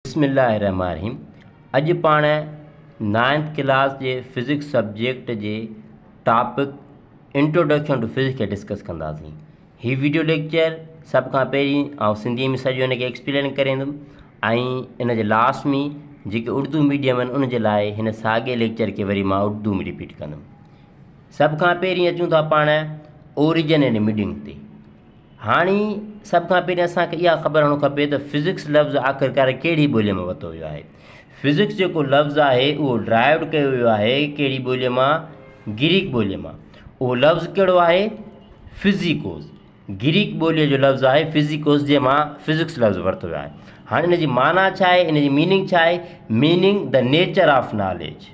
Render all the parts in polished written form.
बिस्मिल्लाहिर्रहमानिर्रहीम। अॼु पाण 9th क्लास जे फिज़िक्स सब्जेक्ट जे टॉपिक इंट्रोडक्शन टू फिज़िक्स खे डिस्कस कंदासीं। ही वीडियो लेक्चर सभ खां पहिरीं आउं सिंधीअ में सॼो हिनखे एक्सप्लेन करींदुमि ऐं इन जे लास्ट में जेके उर्दू मीडियम आहिनि उन जे लाइ हिन साॻे लेक्चर खे वरी मां उर्दू में रिपीट कंदुमि। सभ खां पहिरीं अचूं था पाण ओरिजिन एंड मीनिंग ते। हाणे सभ खां पहिरीं असांखे इहा ख़बर हुअणु खपे त फिज़िक्स लफ़्ज़ आख़िरकार कहिड़ी ॿोलीअ में वरितो वियो आहे। फिज़िक्स जेको लफ़्ज़ आहे उहो ड्राइव कयो वियो आहे कहिड़ी ॿोलीअ मां? ग्रीक ॿोलीअ मां। उहो लफ़्ज़ कहिड़ो आहे? फिज़िकोस। ग्रीक ॿोलीअ जो लफ़्ज़ आहे फिज़िकोस, जंहिंमां फिज़िक्स लफ़्ज़ वरितो वियो आहे। हाणे इन जी माना छा आहे, इन जी मीनिंग छा आहे? Meaning the nature of knowledge.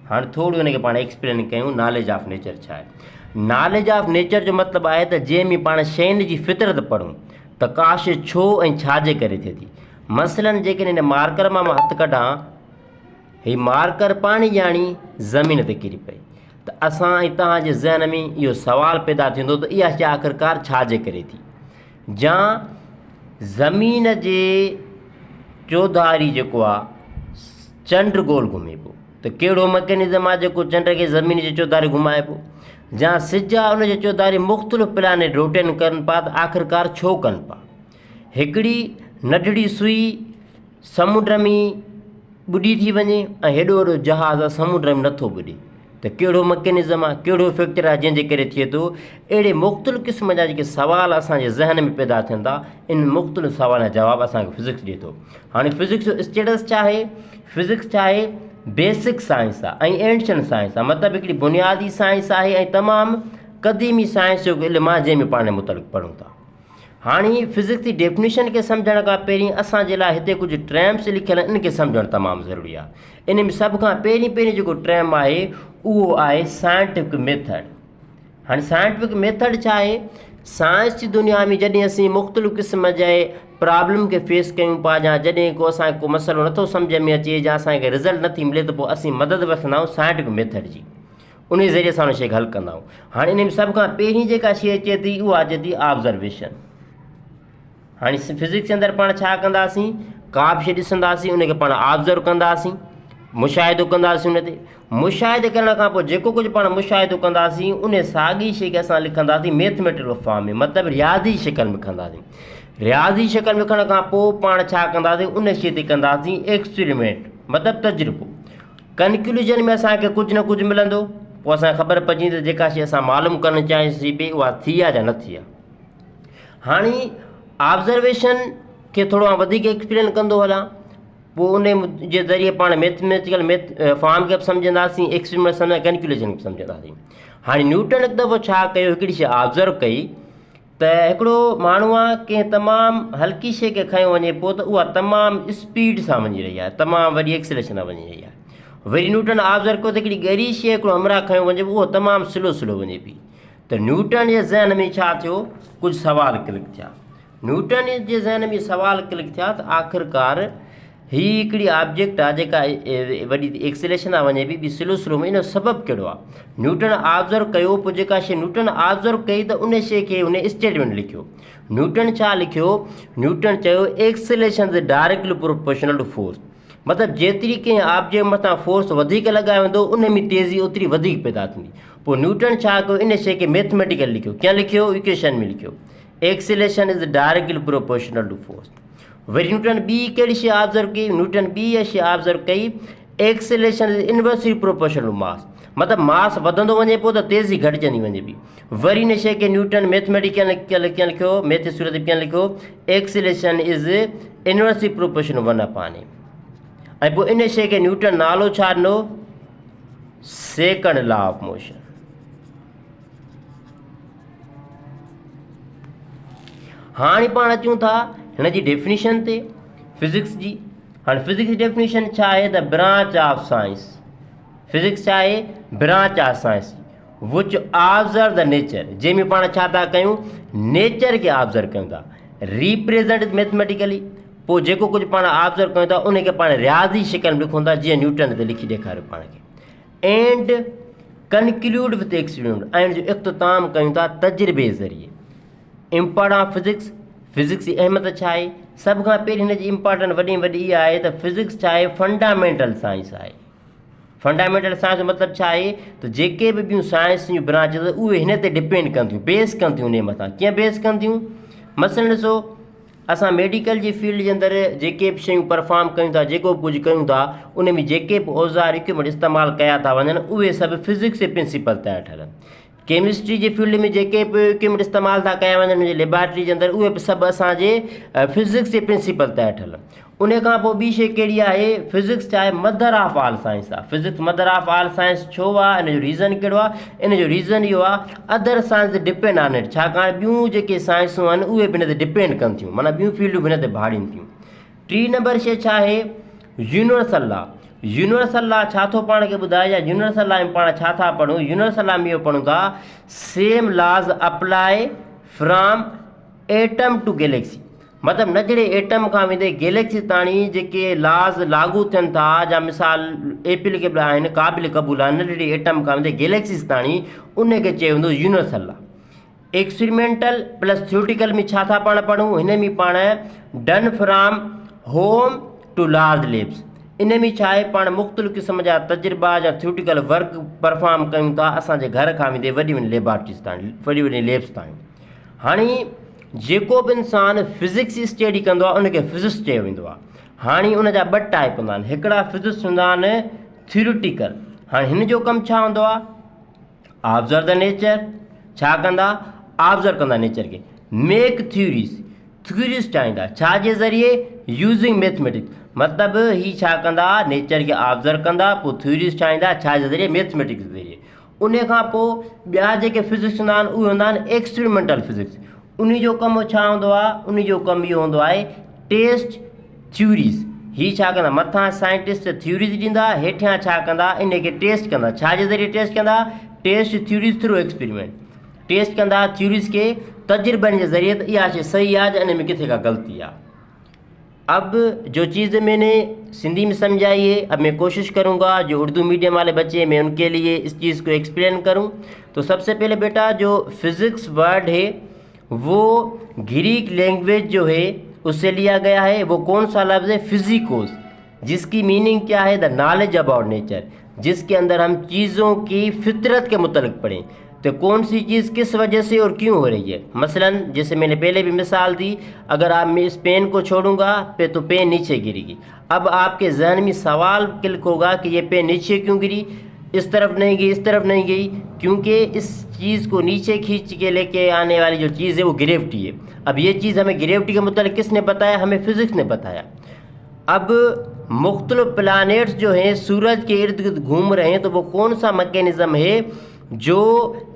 हाणे थोरो हिनखे पाण एक्सप्लेन कयूं, नॉलेज ऑफ नेचर छा आहे। नॉलेज ऑफ नेचर जो मतिलबु आहे त जंहिंमें पाण शयुनि जी फितरत पढ़ूं त का शइ छो ऐं छाजे करे थिए थी। मसलन जेकॾहिं हिन मार्कर मां हथु कढां, हीउ मार्कर पाणी ॼाणी ज़मीन ते किरी पई, त असां ऐं तव्हांजे ज़हन में इहो सुवालु पैदा थींदो त इहा शइ आख़िरकार छाजे करे थी। या ज़मीन जे चौधारी जेको आहे चंड गोल घुमे पियो, त कहिड़ो मैकेनिज़म आहे जेको चंड खे ज़मीन जे चौधारी घुमाए पियो। या सिज आहे उन जे चौधारी मुख़्तलिफ़ प्लानेट रोटेन कनि पिया, त आख़िरकार छो कनि पिया। हिकिड़ी नंढड़ी सुई समुंड में ॿुॾी थी वञे ऐं हेॾो वॾो जहाज़ आहे समुंड में नथो ॿुॾे, त कहिड़ो मैकेनिज़म आहे, कहिड़ो फैक्टर आहे जंहिंजे करे थिए थो। अहिड़े मुख़्तलिफ़ क़िस्म जा जेके सवाल असांजे ज़हन में पैदा थियनि था, इन मुख़्तलिफ़ सवालनि जा जवाब असांखे फिज़िक्स ॾिए थो। हाणे फिज़िक्स जो स्टेटस छा आहे? फिज़िक्स छा आहे? बेसिक साइंस आहे ऐं एंशियंट साइंस आहे, मतिलबु हिकिड़ी बुनियादी साइंस आहे ऐं तमामु क़दीमी साइंस जो इल्मु आहे जंहिंमें पाण मुतलिक़ पढ़ूं था। हाणे फिज़िक्स जी डेफिनेशन खे सम्झण खां पहिरीं असांजे लाइ हिते कुझु टर्म्स लिखियल आहिनि, इनखे सम्झणु तमामु ज़रूरी आहे। इन में सभ खां पहिरीं जेको टर्म आहे उहो आहे साइंटिफिक मेथड। हाणे साइंटिफिक मेथड छा आहे? साइंस जी दुनिया में जॾहिं असीं मुख़्तलिफ़ क़िस्म जे प्रॉब्लम खे फेस कयूं पिया, या जॾहिं को असांखे को मसइलो नथो सम्झ में अचे, या असांखे रिज़ल्ट नथी मिले, त पोइ असीं मदद वठंदा आहियूं साइंटिफिक मेथड जी। उन ज़रिए असां उन शइ खे हल कंदा आहियूं। हाणे इन में सभ खां पहिरीं जेका शइ अचे थी उहा अचे थी ऑब्ज़र्वेशन। हाणे फिज़िक्स जे अंदरि पाण छा कंदासीं? का बि शइ ॾिसंदासीं, उनखे पाण ऑब्ज़र्व कंदासीं, मुशाहिदो कंदासीं। उन ते मुशाहिदे करण खां पोइ जेको कुझु पाण मुशाहिदो कंदासीं उन साॻी शइ खे असां लिखंदासीं मैथमेटिकल फॉर्म में, मतिलबु रियाज़ी शिकल में लिखंदासीं। रियाज़ी शिकल में लिखण खां पोइ पाण छा कंदासीं? उन शइ ते कंदासीं एक्सपेरिमेंट, मतिलबु तजुर्बो। कंक्लूजन में असांखे कुझु न कुझु मिलंदो, पोइ असांखे ख़बर पइजी त जेका शइ असां मालूम करणु चाहियूंसीं पई उहा थी आहे या न थी आहे। हाणे ऑब्ज़र्वेशन खे थोरो वधीक एक्सप्लेन कंदो हलां, पोइ उन जे ज़रिए पाण मैथमेटिकल फॉर्म खे बि सम्झंदासीं, एक्सपेरिमेंट सम्झंदा, कंक्लूजन बि सम्झंदासीं। हाणे न्यूटन हिकु दफ़ो छा कयो, हिकिड़ी शइ ऑब्ज़र्व कई त हिकिड़ो माण्हू आहे कंहिं तमामु हल्की शइ खे खयो वञे पोइ त उहा तमामु स्पीड सां वञी रही आहे, तमामु वॾी एक्सेलरेशन सां वञी रही आहे। वरी न्यूटन ऑब्ज़र्व कयो त हिकिड़ी ॻरी शइ हिकिड़ो हमरा खयो वञे उहो तमामु स्लो वञे पई। त न्यूटन जे ज़हन में छा थियो? कुझु सवाल क्लिक थिया। न्यूटन जे ज़हन में सवाल क्लिक थिया त आख़िरकार हीअ हिकिड़ी ऑब्जेक्ट आहे जेका वॾी एक्सेलरेशन आहे वञे पई, ॿी स्लो में, इन जो सबबु कहिड़ो आहे? न्यूटन ऑब्ज़र्व कयो, पोइ जेका शइ न्यूटन ऑब्ज़र्व कई त उन शइ खे उन स्टेटमेंट लिखियो। न्यूटन छा लिखियो? न्यूटन चयो acceleration is directly proportional to force, मतिलबु जेतिरी कंहिं ऑब्जेक्ट मथां फोर्स वधीक लॻायो वेंदो उन में तेज़ी ओतिरी वधीक पैदा थींदी। पोइ न्यूटन छा कयो? इन शइ खे मैथमेटिकल लिखियो। कीअं लिखियो? इक्वेशन में लिखियो, acceleration is directly proportional to force. वरी न्यूटन ॿी कहिड़ी शइ ऑब्ज़र्व कई? न्यूटन ॿी इहा शइ ऑब्ज़र्व कई, acceleration is inversely proportional to mass, मतिलबु मास वधंदो वञे पोइ त तेज़ी घटिजंदी वञे पई। वरी इन शइ खे न्यूटन मैथमेटिकल कीअं लिखियो? मैथ सूरत में कीअं लिखियो? Acceleration is inversely proportional 1/a। ऐं पोइ इन शइ खे न्यूटन नालो छा ॾिनो? Second law of motion. हाणे पाण अचूं था हिन जी डेफिनेशन ते फिज़िक्स जी। हाणे फिज़िक्स जी डेफिनेशन छा आहे? The branch of science. Physics छा आहे? Branch of science which observe the nature, जंहिंमें पाण छा था कयूं? नेचर खे ऑब्ज़र्व कयूं था, रिप्रेज़ेंट मैथमेटिकली। पोइ जेको कुझु पाण ऑब्ज़र्व कयूं था उनखे पाण रियाज़ी शिकल में लिखूं था, जीअं न्यूटन ते लिखी ॾेखारियो पाण खे। एंड कंक्लूड विथ एक्सपेरिमेंट, ऐं जो इख़्तिताम कयूं था तजुर्बे ज़रिए। इम्पोर्टेंट ऑफ फिज़िक्स, फिज़िक्स जी अहमियत छा आहे? सब खां पहिरीं हिन जी इम्पोर्टेंट वॾी में वॾी इहा आहे त फिज़िक्स छा आहे, फंडामेंटल साइंस आहे। फंडामेंटल साइंस जो मतिलबु छा आहे त जेके बि ॿियूं साइंस जूं ब्रांचिस उहे हिन ते डिपेंड कनि थियूं, बेस कनि थियूं उन मथां। कीअं बेस कनि थियूं? मसइलनि ॾिसो, असां मेडिकल जी फील्ड जे अंदरि जेके बि शयूं परफॉर्म कयूं था, जेको बि कुझु कयूं था, उन में जेके बि औज़ार इक्विपमेंट इस्तेमालु कया था वञनि, उहे सभु फिज़िक्स जे प्रिंसिपल ते ठहियल। केमिस्ट्री जी फील्ड में जेके बि इक्विपमेंट इस्तेमालु था कया वञनि मुंहिंजे लेबॉरेटरी जे अंदरि, उहे बि सभु असांजे फिज़िक्स जे प्रिंसिपल ते ठहियल। उन खां पोइ ॿी शइ कहिड़ी आहे? फिज़िक्स छा आहे? मदर ऑफ ऑल साइंस आहे। Physics mother of all science छो आहे? इन जो रीज़न कहिड़ो आहे? इन जो रीज़न इहो आहे, other science depend on it. छाकाणि ॿियूं जेके साइंसूं आहिनि उहे बि हिन ते डिपेंड कनि थियूं, माना ॿियूं फील्डूं बि हिन ते भाड़ीनि थियूं। टी नंबर शइ छा आहे? Universal law. यूनिवर्सल लॉ छा थो पाण खे ॿुधाए, या यूनिवर्सल लॉ में पाण छा था पढ़ूं? यूनिवर्सल लॉ में इहो पढ़ूं था, same laws apply from atom to galaxy. मतिलबु न जहिड़े एटम खां वेंदे गैलेक्सी ताणी जेके लॉज लागू थियनि था, या मिसाल एप्लीकेबल आहिनि, क़ाबिल क़बूल आहिनि, न जहिड़ी एटम खां वेंदे गैलेक्सीस ताणी, उनखे चयो वेंदो universal law. Experimental plus theoretical में छा था पाण पढ़ूं? हिन में पाण done from home to large labs. इन में छा आहे, पाण मुख़्तलिफ़ क़िस्म जा तजुर्बा या थ्योरेटिकल वर्क परफॉर्म कयूं था असांजे घर खां वेंदे वॾी वॾी लेबॉरेटरीज़ ताणी, वॾी वॾी लैब्स ताणी। हाणे जेको बि इंसानु फिज़िक्स जी स्टडी कंदो आहे उनखे फिज़िक्स चयो वेंदो आहे। हाणे उन जा ॿ टाइप हूंदा आहिनि, हिकिड़ा फिज़िक्स हूंदा आहिनि थ्योरेटिकल। हाणे हिन जो कमु छा हूंदो आहे? Observe the nature. छा कंदा? ऑब्ज़र्व कंदा नेचर खे। मेक थ्योरीज़, थ्योरीज़ ठाहींदा, छा जे ज़रिए? Using mathematics. मतिलबु ही छा कंदा? नेचर खे ऑब्ज़र्व कंदा, पोइ थ्योरीज़ ठाहींदा, छा जे ज़रिए? मैथमेटिक्स जे ज़रिए। उन खां पोइ ॿिया जेके फिज़िक्स हूंदा आहिनि उहे हूंदा आहिनि एक्सपेरिमेंटल फिज़िक्स। उन जो कमु छा हूंदो आहे? उन जो कमु इहो हूंदो आहे टेस्ट थ्योरीज़। ही छा कंदा? मथां साइंटिस्ट थ्योरीज़ ॾींदा, हेठियां छा कंदा? इनखे टेस्ट कंदा। छा जे ज़रिए टेस्ट कंदा? Test theories through experiment. Test कंदा थ्योरीज़ के तजुर्बनि जे ज़रिए, त इहा शइ सही आहे या इन में किथे का ग़लती आहे। अब जो चीज़ मैंने सिंधी में समझाई है, अब मैं कोशिश करूँगा जो उर्दू मीडियम वाले बच्चे मैं उनके लिए इस चीज़ को एक्सप्लेन करूँ। तो सबसे पहले बेटा जो फिज़िक्स वर्ड है वो ग्रीक लैंग्वेज जो है उससे लिया गया है। वो कौन सा लफ्ज़ है? फिजिकोस, जिसकी मीनिंग क्या है? द नॉलेज अबाउट नेचर, जिसके अंदर हम चीज़ों की फितरत के मुतल्लिक़ पढ़ें। तो कौन सी चीज़ किस वजह से और क्यों हो रही है। मसलन जैसे मैंने पहले भी मिसाल दी, अगर आप मैं इस पेन को छोड़ूंगा पे तो पेन नीचे गिरेगी। अब आपके जहन में सवाल क्लिक होगा कि ये पेन नीचे क्यों गिरी, इस तरफ नहीं गई, इस तरफ नहीं गई, क्योंकि इस चीज़ को नीचे खींच के लेके आने वाली जो चीज़ है वो ग्रेविटी है। अब ये चीज़ हमें ग्रेविटी के मुताबिक किसने बताया? हमें फिज़िक्स ने बताया। अब मुख्तलिफ प्लानेट्स जो हैं सूरज के इर्द गिर्द घूम रहे हैं, तो वो कौन सा मैकेनिज़्म है जो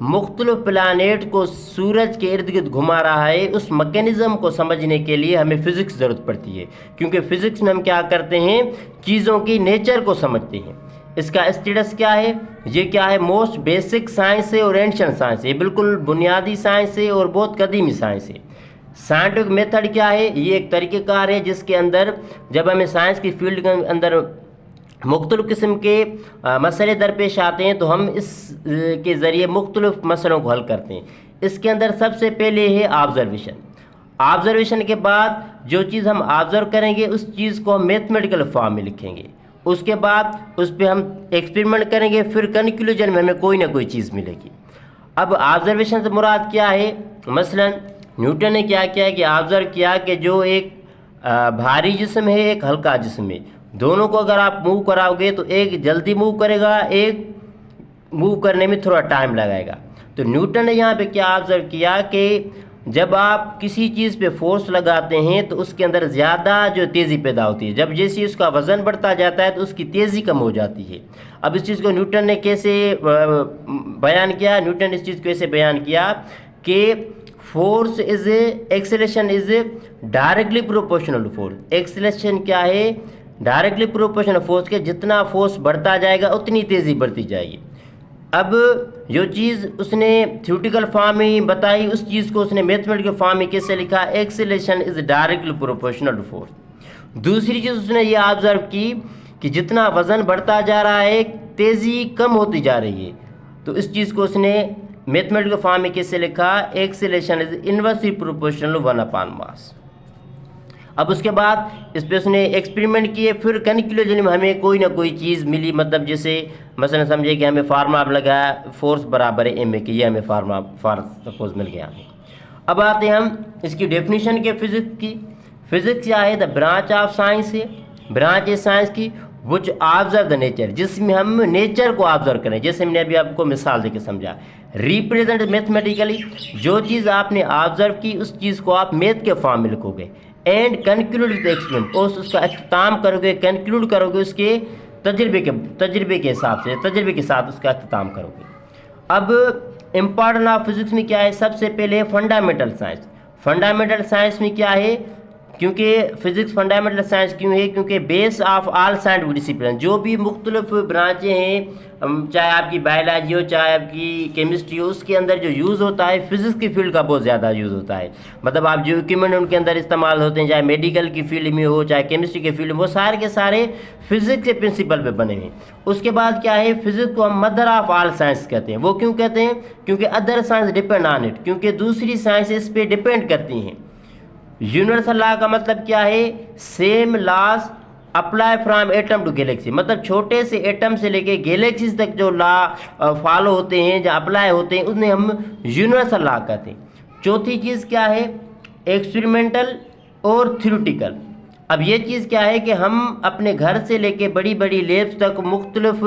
मुख्तलिफ प्लानेट को सूरज के इर्द गिर्द घुमा रहा है? उस मैकेनिज़्म को समझने के लिए हमें फ़िज़िक्स ज़रूरत पड़ती है, क्योंकि फ़िज़िक्स में हम क्या करते हैं? चीज़ों की नेचर को समझते हैं। इसका स्टेटस क्या है? ये क्या है? मोस्ट बेसिक साइंस है और एंशिएंट साइंस है, बिल्कुल बुनियादी साइंस है और बहुत कदीमी साइंस है। साइंटिफिक मेथड क्या है? ये एक तरीक़ेकार है जिसके अंदर जब हमें साइंस की फील्ड के अंदर मुख्तलिफ़ किस्म के मसले दरपेश आते हैं तो हम इस के ज़रिए मुख्तलिफ़ मसलों को हल करते हैं। इसके अंदर सबसे पहले है ऑब्ज़र्वेशन। ऑब्ज़र्वेशन के बाद जो चीज़ हम ऑब्ज़र्व करेंगे उस चीज़ को हम मैथमेटिकल फॉर्म में लिखेंगे। उसके बाद उस पर हम एक्सपेरिमेंट करेंगे, फिर कंक्लूजन में हमें कोई ना कोई चीज़ मिलेगी। अब ऑब्ज़र्वेशन से मुराद क्या है? मसलन न्यूटन ने क्या किया कि ऑब्ज़र्व किया कि जो एक भारी जिस्म है, एक हल्का जिस्म है, दोनों को अगर आप मूव कराओगे तो एक जल्दी मूव करेगा, एक मूव करने में थोड़ा टाइम लगाएगा। तो न्यूटन ने यहाँ पे क्या ऑब्ज़र्व किया कि जब आप किसी चीज़ पे फोर्स लगाते हैं तो उसके अंदर ज़्यादा जो तेज़ी पैदा होती है, जब जैसे उसका वज़न बढ़ता जाता है तो उसकी तेज़ी कम हो जाती है। अब इस चीज़ को न्यूटन ने कैसे बयान किया? न्यूटन ने इस चीज़ को ऐसे बयान किया कि force is acceleration is directly proportional to force. Acceleration क्या है? डायरेक्टली प्रोपोर्शनल फोर्स के, जितना फोर्स बढ़ता जाएगा उतनी तेज़ी बढ़ती जाएगी। अब जो चीज़ उसने थ्योरेटिकल फॉर्म में बताई उस चीज़ को उसने मैथमेटिकल फॉर्म में कैसे लिखा? Acceleration is directly proportional to force. दूसरी चीज़ उसने ये ऑब्ज़र्व की कि जितना वज़न बढ़ता जा रहा है तेज़ी कम होती जा रही है, तो इस चीज़ को उसने मैथमेटिकल फॉर्म में कैसे लिखा? एक्सेलरेशन इज इनवर्सली प्रोपोर्शनल 1/मास। अब उसके बाद इस पर उसने एक्सपेरिमेंट किए, फिर कंक्लूजन में हमें कोई ना कोई चीज़ मिली, मतलब जैसे मसलन समझे कि हमें फार्मूला लगाया फोर्स बराबर है एम ए की, ये हमें फार्मूला सपोज मिल गया हमें। अब आते हैं हम इसकी डेफिनेशन के फिजिक्स की। फिजिक्स क्या है? द ब्रांच ऑफ साइंस है, ब्रांच है साइंस की विच ऑब्जर्व द नेचर, जिसमें हम नेचर को ऑब्जर्व करें। जैसे मैंने अभी आपको मिसाल देके समझा, रिप्रेजेंट मैथमेटिकली, जो चीज़ आपने ऑब्जर्व की उस चीज़ को आप मैथ के फॉर्म में लिखोगे, एंड कंक्लूड विद एक्सपेरिमेंट, और उसका अख्ताम करोगे, कंक्लूड करोगे उसके तजर्बे के हिसाब से, तजर्बे के साथ उसका अख्ताम करोगे। अब इम्पॉर्टेंट ऑफ फिजिक्स में क्या है? सबसे पहले फंडामेंटल साइंस। फंडामेंटल साइंस में क्या है? क्योंकि फिजिक्स फंडामेंटल साइंस क्यों है? क्योंकि base of all scientific discipline, जो भी मुख्तलिफ ब्रांचें हैं, चाहे आपकी बायोलॉजी हो, चाहे आपकी केमिस्ट्री हो, उसके अंदर जो यूज़ होता है फिजिक्स की फील्ड का बहुत ज़्यादा यूज़ होता है। मतलब आप जो इक्विपमेंट उनके अंदर इस्तेमाल होते हैं, चाहे मेडिकल की फील्ड में हो, चाहे केमिस्ट्री के फील्ड में, वो सारे के सारे फिजिक्स के प्रिंसिपल पे बने हैं। उसके बाद क्या है? फिजिक्स को हम मदर ऑफ ऑल साइंस कहते हैं। वो क्यों कहते हैं? क्योंकि other science depend on it, क्योंकि दूसरी साइंस इस पर डिपेंड करती हैं। यूनिवर्सल लॉ का मतलब क्या है? Same laws apply from atom to galaxy, मतलब छोटे से एटम से लेके गैलेक्सीज तक जो लॉ फॉलो होते हैं, जो अप्लाई होते हैं, उसने हम यूनिवर्सल लॉ कहते हैं। चौथी चीज़ क्या है? एक्सपेरिमेंटल और थ्योरेटिकल। अब ये चीज़ क्या है कि हम अपने घर से लेके बड़ी बड़ी लैब्स तक मुख्तलिफ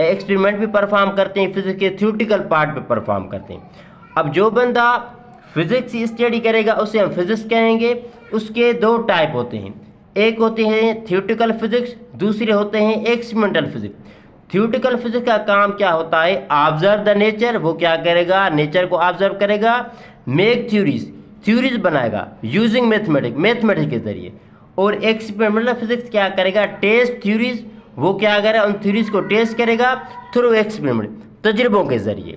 एक्सपेरिमेंट भी परफॉर्म करते हैं, फिजिक्स के थ्योरेटिकल पार्ट पे परफॉर्म करते हैं। अब जो बंदा फिजिक्स स्टडी करेगा उसे हम फिजिक्स कहेंगे। उसके दो टाइप होते हैं, एक होते हैं थ्योरेटिकल फिजिक्स, दूसरे होते हैं एक्सपेरिमेंटल फिजिक्स। थ्योरेटिकल फिजिक्स का काम क्या होता है? ऑब्जर्व द नेचर, वो क्या करेगा? नेचर को ऑब्जर्व करेगा। मेक थ्योरीज बनाएगा यूजिंग मैथमेटिक्स के जरिए। और एक्सपेरिमेंटल फिजिक्स क्या करेगा? टेस्ट थ्योरीज, वो क्या करेगा? उन थ्योरीज को टेस्ट करेगा थ्रू एक्सपेरिमेंट, तजुर्बों के जरिए।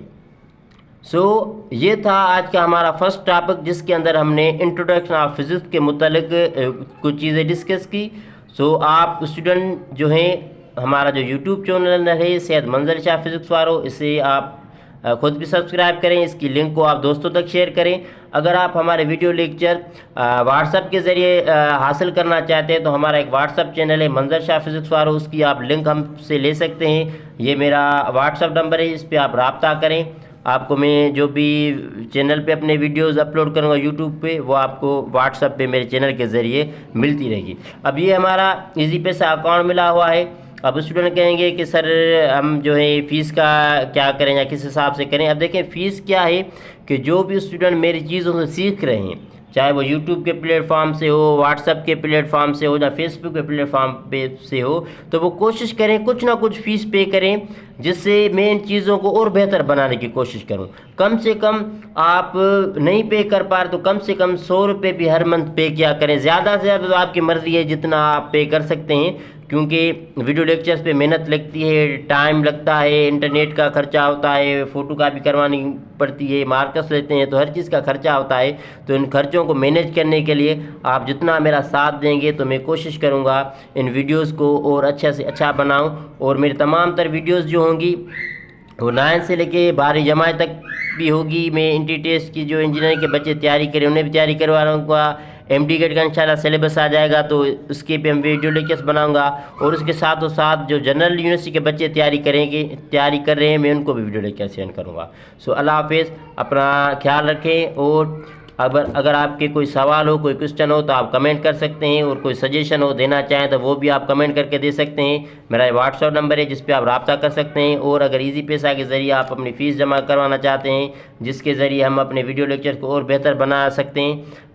ये था आज का हमारा फर्स्ट टॉपिक, जिसके अंदर हमने इंट्रोडक्शन ऑफ फिजिक्स के मुतालिक कुछ चीज़ें डिस्कस की। आप स्टूडेंट जो हैं, हमारा जो यूट्यूब चैनल है सैयद मंजर शाह फिजिक्स वारो, इसे आप खुद भी सब्सक्राइब करें, इसकी लिंक को आप दोस्तों तक शेयर करें। अगर आप हमारे वीडियो लेक्चर व्हाट्सएप के ज़रिए हासिल करना चाहते हैं तो हमारा एक व्हाट्सएप चैनल है मंजर शाह फिजिक्स वारो, उसकी आप लिंक हमसे ले सकते हैं। ये मेरा व्हाट्सएप नंबर है, इस पर आप रब्ता करें। आपको मैं जो भी चैनल पे अपने वीडियोस अपलोड करूँगा यूट्यूब पे, वो आपको व्हाट्सएप पे मेरे चैनल के ज़रिए मिलती रहेगी। अब ये हमारा इजी पैसा अकाउंट मिला हुआ है। अब स्टूडेंट कहेंगे कि सर हम जो है फ़ीस का क्या करें या किस हिसाब से करें? अब देखें फ़ीस क्या है कि जो भी स्टूडेंट मेरी चीज़ों से सीख रहे हैं, चाहे वो यूट्यूब के प्लेटफॉर्म से हो, व्हाट्सएप के प्लेटफॉर्म से हो, या फेसबुक के प्लेटफॉर्म पे से हो, तो वो कोशिश करें कुछ ना कुछ फ़ीस पे करें, जिससे मैं इन चीज़ों को और बेहतर बनाने की कोशिश करूं। कम से कम आप नहीं पे कर पा रहे तो कम से कम 100 रुपये भी हर मंथ पे किया करें। ज़्यादा से ज़्यादा तो आपकी मर्ज़ी है जितना आप पे कर सकते हैं, क्योंकि वीडियो लेक्चर्स पे मेहनत लगती है, टाइम लगता है, इंटरनेट का खर्चा होता है, फ़ोटो कापी करवानी पड़ती है, मार्कस लेते हैं, तो हर चीज़ का खर्चा होता है। तो इन खर्चों को मैनेज करने के लिए आप जितना मेरा साथ देंगे तो मैं कोशिश करूँगा इन वीडियोज़ को और अच्छा से अच्छा बनाऊँ। और मेरी तमाम तर वीडियोज़ जो होंगी वो 9 से लेके 12वीं जमात तक भी होगी। मैं इंटी टेस्ट की जो इंजीनियरिंग के बच्चे तैयारी करें उन्हें भी तैयारी करवा रहा हूँ। MD गेट का इंशाल्लाह सिलेबस आ जाएगा तो उसके पे हम वीडियो लेक्चर्स बनाऊंगा। और उसके साथ जो जनरल यूनिवर्सिटी के बच्चे तैयारी कर रहे हैं, मैं उनको भी वीडियो लेक्चर सेंड करूँगा। अल्लाह हाफिज़, अपना ख्याल रखें। और अगर आपके कोई सवाल हो, कोई क्वेश्चन हो तो आप कमेंट कर सकते हैं, और कोई सजेशन हो देना चाहें तो वो भी आप कमेंट करके दे सकते हैं। मेरा व्हाट्सएप नंबर है जिस पे आप रब्ता कर सकते हैं। और अगर इजी पैसा के ज़रिए आप अपनी फ़ीस जमा करवाना चाहते हैं, जिसके ज़रिए हम अपने वीडियो लेक्चर को और बेहतर बना सकते हैं,